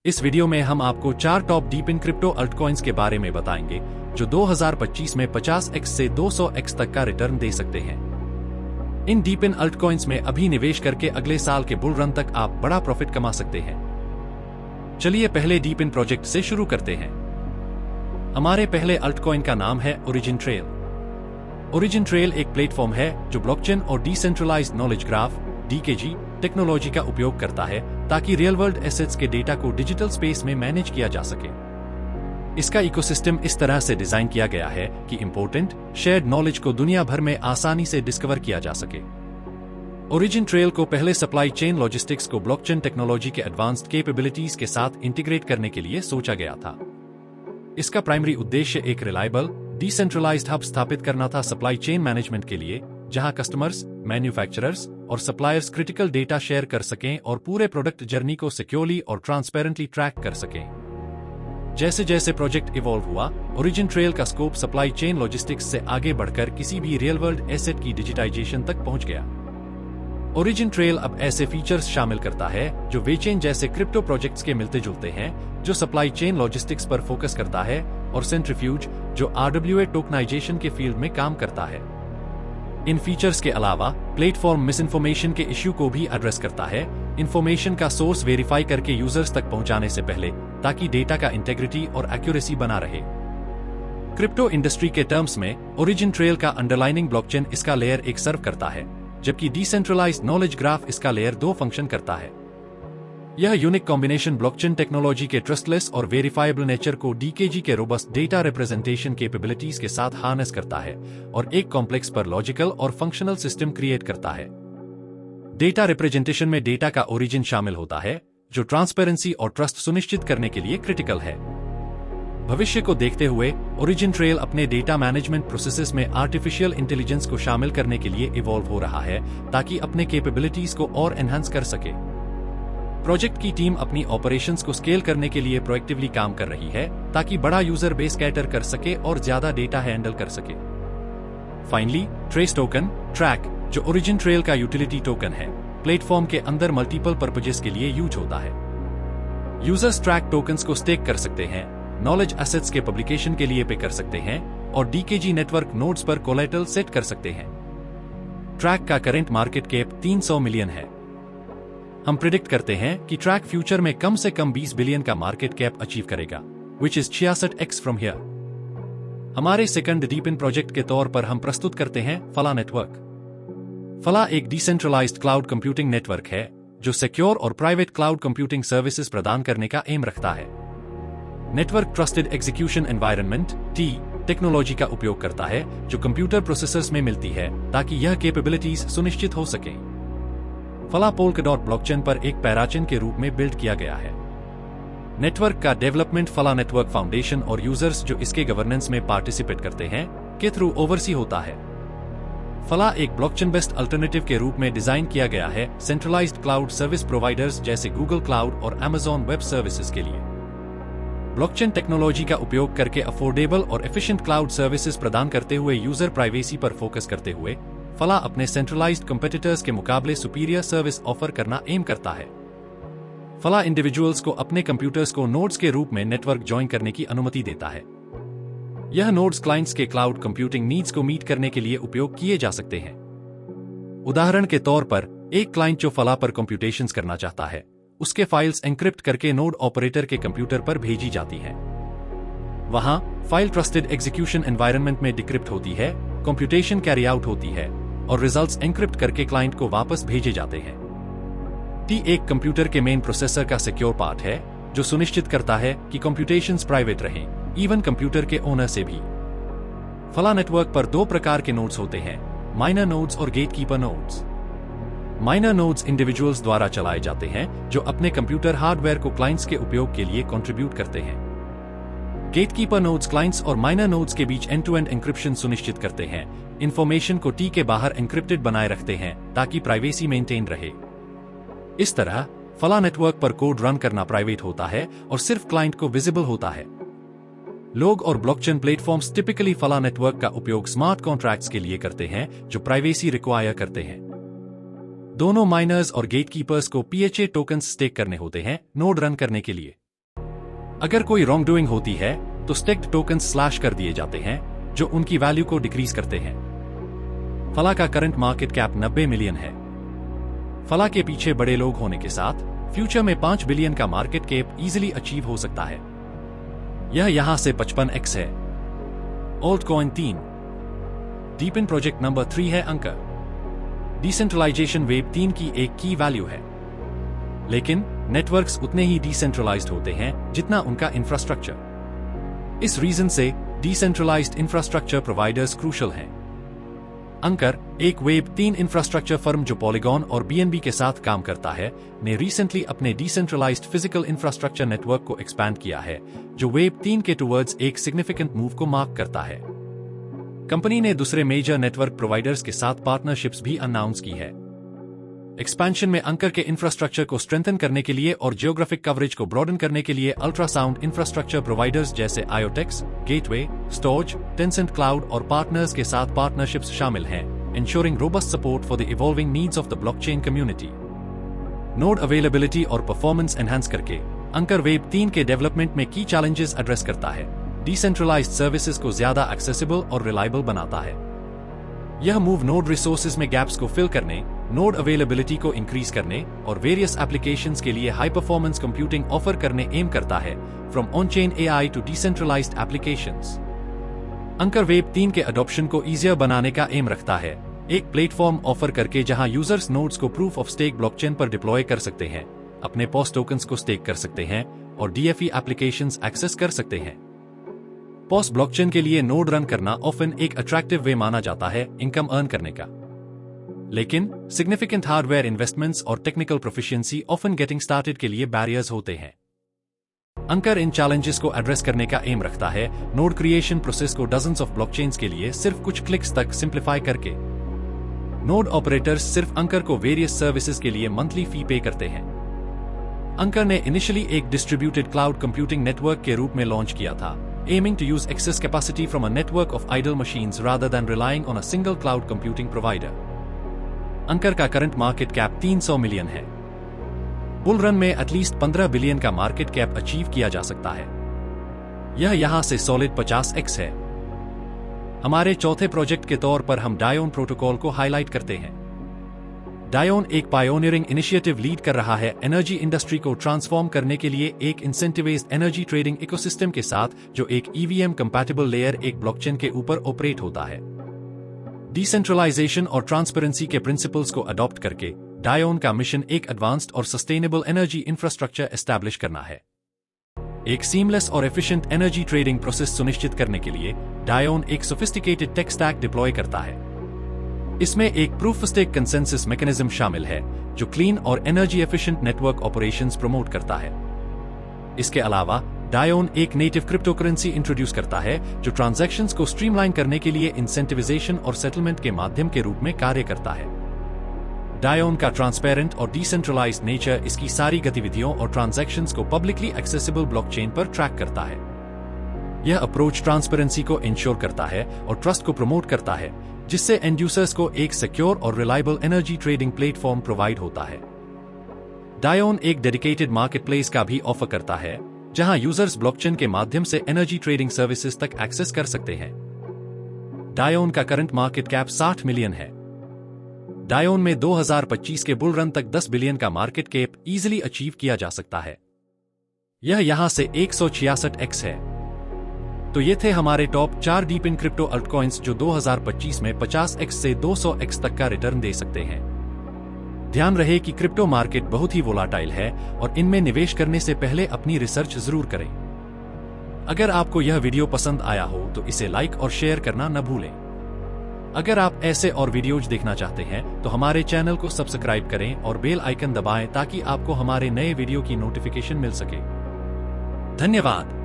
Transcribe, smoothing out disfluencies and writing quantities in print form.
इस वीडियो में हम आपको 4 टॉप डीप इन क्रिप्टो अल्टकॉइंस के बारे में बताएंगे जो 2025 में 50x से 200x तक का रिटर्न दे सकते हैं। इन डीप इन अल्टकॉइंस में अभी निवेश करके अगले साल के बुल रन तक आप बड़ा प्रॉफिट कमा सकते हैं। चलिए पहले डीप इन प्रोजेक्ट से शुरू करते हैं। हमारे पहले अल्टकॉइन का नाम है ओरिजिन ट्रेल। ओरिजिन ट्रेल एक प्लेटफॉर्म है जो ब्लॉकचेन और decentralised knowledge graph (DKG) technology का उपयोग करता है ताकि रियल वर्ल्ड एसेट्स के डेटा को डिजिटल स्पेस में मैनेज किया जा सके। इसका इकोसिस्टम इस तरह से डिजाइन किया गया है कि इंपॉर्टेंट शेयर्ड नॉलेज को दुनिया भर में आसानी से डिस्कवर किया जा सके। ओरिजिन ट्रेल को पहले सप्लाई चेन लॉजिस्टिक्स को ब्लॉकचेन टेक्नोलॉजी के एडवांस्ड कैपेबिलिटीज के साथ इंटीग्रेट करने के लिए सोचा गया था। इसका प्राइमरी उद्देश्य एक रिलायबल डिसेंट्रलाइज्ड हब स्थापित करना था सप्लाई चेन मैनेजमेंट के लिए, जहां कस्टमर्स, मैन्युफैक्चरर्स और सप्लायर्स क्रिटिकल डेटा शेयर कर सकें और पूरे प्रोडक्ट जर्नी को सिक्योरली और ट्रांसपेरेंटली ट्रैक कर सकें। जैसे जैसे प्रोजेक्ट इवॉल्व हुआ, ओरिजिन ट्रेल का स्कोप सप्लाई चेन लॉजिस्टिक्स से आगे बढ़कर किसी भी रियल वर्ल्ड एसेट की डिजिटाइजेशन तक पहुंच गया। ओरिजिन ट्रेल अब ऐसे फीचर्स शामिल करता है जो वेचेन जैसे क्रिप्टो प्रोजेक्ट्स के मिलते जुलते हैं, जो सप्लाई चेन लॉजिस्टिक्स पर फोकस करता है, और सेंट्रीफ्यूज जो RWA टोकनाइजेशन के फील्ड में काम करता है। इन फीचर्स के अलावा प्लेटफॉर्म मिसइंफॉर्मेशन के इश्यू को भी एड्रेस करता है, इंफॉर्मेशन का सोर्स वेरीफाई करके यूजर्स तक पहुंचाने से पहले, ताकि डेटा का इंटेग्रिटी और एक्यूरेसी बना रहे। क्रिप्टो इंडस्ट्री के टर्म्स में ओरिजिन ट्रेल का अंडरलाइनिंग ब्लॉकचेन इसका लेयर 1 सर्व करता है, जबकि डिसेंट्रलाइज्ड नॉलेज ग्राफ इसका लेयर 2 फंक्शन करता है। यह यूनिक कॉम्बिनेशन ब्लॉकचेन टेक्नोलॉजी के ट्रस्टलेस और वेरीफाइबल नेचर को डीकेजी के रोबस्ट डेटा रिप्रेजेंटेशन कैपेबिलिटीज के साथ हार्नेस करता है और एक कॉम्प्लेक्स पर लॉजिकल और फंक्शनल सिस्टम क्रिएट करता है। डेटा रिप्रेजेंटेशन में डेटा का ओरिजिन शामिल होता है, जो ट्रांसपेरेंसी और ट्रस्ट सुनिश्चित करने के लिए क्रिटिकल है। भविष्य को देखते हुए ओरिजिन ट्रेल अपने डेटा मैनेजमेंट प्रोसेसेस में आर्टिफिशियल इंटेलिजेंस को शामिल करने के लिए इवॉल्व हो रहा है, ताकि अपने कैपेबिलिटीज को और एनहांस कर सके। प्रोजेक्ट की टीम अपनी ऑपरेशंस को स्केल करने के लिए प्रोएक्टिवली काम कर रही है, ताकि बड़ा यूजर बेस कैटर कर सके और ज्यादा डेटा हैंडल कर सके। फाइनली, ट्रेस टोकन ट्रैक, जो ओरिजिन ट्रेल का यूटिलिटी टोकन है, प्लेटफॉर्म के अंदर मल्टीपल पर्पजेस के लिए यूज होता है। यूजर्स ट्रैक टोकन्स को स्टेक कर सकते हैं, नॉलेज एसेट्स के पब्लिकेशन के लिए पे कर सकते हैं और डीकेजी नेटवर्क नोड्स पर कोलैटरल सेट कर सकते हैं। ट्रैक का करंट मार्केट कैप 300 मिलियन है। हम प्रिडिक्ट करते हैं कि ट्रैक फ्यूचर में कम से कम 20 बिलियन का मार्केट कैप अचीव करेगा, which is 66x from here. हमारे सेकंड डीप इन प्रोजेक्ट के तौर पर हम प्रस्तुत करते हैं फला नेटवर्क। फला एक डिसेंट्रलाइज्ड क्लाउड कंप्यूटिंग नेटवर्क है जो सिक्योर और प्राइवेट क्लाउड कंप्यूटिंग सर्विसेज प्रदान करने का एम रखता है। Network trusted execution environment (T) technology का उपयोग करता है, जो कंप्यूटर प्रोसेसर्स में मिलती है, ताकि यह कैपेबिलिटीज सुनिश्चित हो सकें। फला पोल्काडॉट ब्लॉकचेन पर एक पैराचेन के रूप में बिल्ड किया गया है। नेटवर्क का डेवलपमेंट फला नेटवर्क फाउंडेशन और यूजर्स जो इसके गवर्नेंस में पार्टिसिपेट करते हैं के थ्रू ओवरसी होता है। फला एक ब्लॉकचेन बेस्ड अल्टरनेटिव के रूप में डिजाइन किया गया है सेंट्रलाइज्ड क्लाउड सर्विस प्रोवाइडर्स जैसे गूगल क्लाउड और Amazon वेब सर्विसेज के लिए। ब्लॉकचेन टेक्नोलॉजी का उपयोग करके अफोर्डेबल और एफिशिएंट क्लाउड सर्विसेज प्रदान करते हुए यूजर प्राइवेसी पर फोकस करते हुए फला अपने सेंट्रलाइज्ड कंपेटिटर्स के मुकाबले सुपीरियर सर्विस ऑफर करना एम करता है। फला इंडिविजुअल्स को अपने कंप्यूटर्स को नोड्स के रूप में नेटवर्क ज्वाइन करने की अनुमति देता है। यह नोड्स क्लाइंट्स के क्लाउड कंप्यूटिंग नीड्स को मीट करने के लिए उपयोग किए जा सकते हैं। उदाहरण के तौर पर, एक क्लाइंट जो फला पर कंप्यूटेशंस करना चाहता है, उसके फाइल्स एन्क्रिप्ट करके नोड ऑपरेटर के कंप्यूटर पर भेजी जाती हैं। वहां फाइल ट्रस्टेड एग्जीक्यूशन एनवायरनमेंट में डिक्रिप्ट होती है, कंप्यूटेशन कैरी आउट होती है और रिजल्ट्स एन्क्रिप्ट करके क्लाइंट को वापस भेजे जाते हैं। टी एक कंप्यूटर के मेन प्रोसेसर का सिक्योर पार्ट है, जो सुनिश्चित करता है कि कंप्यूटेशंस प्राइवेट रहें, इवन कंप्यूटर के ओनर से भी। फला नेटवर्क पर 2 प्रकार के नोड्स होते हैं, माइनर नोड्स और gatekeeper nodes. Minor nodes individuals द्वारा चलाए जाते हैं, जो अपने कंप्यूटर हार्डवेयर को क्लाइंट्स के उपयोग के लिए कंट्रीब्यूट करते हैं। गेटकीपर नोड्स क्लाइंट्स और माइनर नोड्स के बीच एंड टू एंड एन्क्रिप्शन सुनिश्चित करते हैं, इंफॉर्मेशन को टी के बाहर एन्क्रिप्टेड बनाए रखते हैं ताकि प्राइवेसी मेंटेन रहे। इस तरह फला नेटवर्क पर कोड रन करना प्राइवेट होता है और सिर्फ क्लाइंट को विजिबल होता है। लोग और ब्लॉकचेन प्लेटफॉर्म्स टिपिकली फला नेटवर्क का उपयोग स्मार्ट कॉन्ट्रैक्ट्स के लिए करते हैं जो प्राइवेसी रिक्वायर करते हैं। दोनों माइनर्स और गेटकीपर्स को PHA टोकन्स स्टेक करने होते हैं नोड रन करने के लिए। अगर कोई रॉन्ग डूइंग होती है तो स्टेक्ड टोकन्स स्लैश कर दिए जाते हैं जो उनकी वैल्यू को डिक्रीज करते हैं। फला का करंट मार्केट कैप 90 मिलियन है। फला के पीछे बड़े लोग होने के साथ फ्यूचर में 5 बिलियन का मार्केट कैप इजीली अचीव हो सकता है। यह यहां से 55x है। ऑल्टकॉइन 3 डीपिन प्रोजेक्ट नंबर 3 है अंकर। डिसेंट्रलाइजेशन वेब 3 की एक की वैल्यू है, लेकिन नेटवर्क्स उतने ही डिसेंट्रलाइज्ड होते हैं जितना उनका इंफ्रास्ट्रक्चर। इस रीजन से डिसेंट्रलाइज्ड इंफ्रास्ट्रक्चर प्रोवाइडर्स क्रूशल हैं। अंकर एक वेब 3 इंफ्रास्ट्रक्चर फर्म जो पॉलीगॉन और बीएनबी के साथ काम करता है, ने रिसेंटली अपने डिसेंट्रलाइज्ड फिजिकल इंफ्रास्ट्रक्चर नेटवर्क को एक्सपैंड किया है, जो वेब 3 के टुवर्ड्स एक सिग्निफिकेंट मूव को मार्क करता है। कंपनी ने दूसरे मेजर नेटवर्क प्रोवाइडर्स के साथ पार्टनरशिप्स भी अनाउंस की है। एक्सपेंशन में अंकर के इंफ्रास्ट्रक्चर को स्ट्रेंथन करने के लिए और जियोग्राफिक कवरेज को ब्रॉडन करने के लिए अल्ट्रासाउंड इंफ्रास्ट्रक्चर प्रोवाइडर्स जैसे आयोटेक्स, गेटवे, स्टोरेज, टेंसेंट क्लाउड और पार्टनर्स के साथ पार्टनरशिप्स शामिल हैं, ensuring robust support for the evolving needs of the blockchain community। Node availability और परफॉर्मेंस एनहांस करके अंकर वेब 3 के डेवलपमेंट में की चैलेंजेस एड्रेस करता है, डिसेंट्रलाइज्ड सर्विसेज को ज्यादा एक्सेसिबल और रिलायबल बनाता है। यह मूव नोड रिसोर्सेज में गैप्स को फिल करने, नोड अवेलेबिलिटी को इंक्रीज करने और वेरियस एप्लीकेशंस के लिए हाई परफॉर्मेंस कंप्यूटिंग ऑफर करने एम करता है, from on-chain AI to decentralized applications. Ankr web 3 के अडॉप्शन को ईजियर बनाने का एम रखता है, एक प्लेटफॉर्म ऑफर करके जहां यूजर्स नोड्स को प्रूफ ऑफ स्टेक ब्लॉकचेन पर डिप्लॉय कर सकते हैं, अपने पॉस टोकन्स को स्टेक कर सकते हैं और डीएफई एप्लीकेशंस एक्सेस कर सकते हैं। पॉस ब्लॉकचेन के लिए नोड रन करना ऑफन एक अट्रैक्टिव वे माना जाता है इनकम अर्न करने का, लेकिन सिग्निफिकेंट हार्डवेयर इन्वेस्टमेंट्स और technical proficiency often getting started के लिए बैरियर्स होते हैं। अंकर इन चैलेंजेस को एड्रेस करने का एम रखता है, नोड क्रिएशन प्रोसेस को डजन्स ऑफ ब्लॉकचेन्स के लिए सिर्फ कुछ क्लिक्स तक सिंप्लीफाई करके। नोड ऑपरेटर्स सिर्फ अंकर को वेरियस सर्विसेज के लिए मंथली फी पे करते हैं। अंकर ने इनिशियली एक डिस्ट्रीब्यूटेड क्लाउड कंप्यूटिंग नेटवर्क के रूप में लॉन्च किया था, aiming to use excess capacity from a network of idle machines rather than relying on a single cloud computing provider। अंकर का करंट मार्केट कैप 300 मिलियन है। बुल रन में at least 15 billion का market cap achieve किया जा सकता है। यह यहां से सॉलिड 50x है। हमारे चौथे प्रोजेक्ट के तौर पर हम डायोन प्रोटोकॉल को हाईलाइट करते हैं। डायोन एक पायोनियरिंग इनिशिएटिव लीड कर रहा है एनर्जी इंडस्ट्री को ट्रांसफॉर्म करने के लिए एक इंसेंटिवाइज्ड एनर्जी ट्रेडिंग इकोसिस्टम के साथ, जो एक ईवीएम कंपैटिबल लेयर एक ब्लॉकचेन के ऊपर ऑपरेट होता है। डिसेंट्रलाइजेशन और ट्रांसपेरेंसी के प्रिंसिपल्स को अडॉप्ट करके डायोन का मिशन एक एडवांस्ड और सस्टेनेबल एनर्जी इंफ्रास्ट्रक्चर एस्टैब्लिश करना है। एक सीमलेस और एफिशिएंट एनर्जी ट्रेडिंग प्रोसेस सुनिश्चित करने के लिए डायोन एक सोफिस्टिकेटेड टेक स्टैक डिप्लॉय करता है। इसमें एक proof of stake consensus mechanism शामिल है, जो क्लीन और energy efficient network operations promote करता है। इसके अलावा डायोन एक नेटिव क्रिप्टोकरेंसी इंट्रोड्यूस करता है, जो ट्रांजैक्शंस को स्ट्रीमलाइन करने के लिए इंसेंटिवाइजेशन और सेटलमेंट के माध्यम के रूप में कार्य करता है। डायोन का ट्रांसपेरेंट और डिसेंट्रलाइज्ड नेचर इसकी सारी गतिविधियों और ट्रांजैक्शंस को पब्लिकली एक्सेसिबल ब्लॉकचेन पर ट्रैक करता है। यह अप्रोच ट्रांसपेरेंसी को इंश्योर करता है और ट्रस्ट को प्रमोट करता है, जिससे एंड यूजर्स को एक सिक्योर और reliable energy trading platform provide होता है। डायोन एक डेडिकेटेड मार्केटप्लेस का भी ऑफर करता है, जहां यूजर्स ब्लॉकचेन के माध्यम से एनर्जी ट्रेडिंग सर्विसेज तक एक्सेस कर सकते हैं। डायोन का करंट मार्केट कैप 60 मिलियन है। डायोन में 2025 के बुल रन तक 10 बिलियन का मार्केट कैप इजीली अचीव किया जा सकता है। यह यहां से 166x है। तो ये थे हमारे टॉप 4 डीप इन क्रिप्टो अल्टकॉइंस जो 2025 में 50x से 200x तक का रिटर्न दे सकते हैं। ध्यान रहे कि क्रिप्टो मार्केट बहुत ही वोलाटाइल है और इनमें निवेश करने से पहले अपनी रिसर्च जरूर करें। अगर आपको यह वीडियो पसंद आया हो तो इसे लाइक और शेयर करना न भूलें। अगर आप ऐसे और वीडियोज देखना चाहते हैं तो हमारे चैनल को सब्सक्राइब करें और बेल आइकन दबाएं ताकि आपको हमारे नए वीडियो की नोटिफिकेशन मिल सके। धन्यवाद।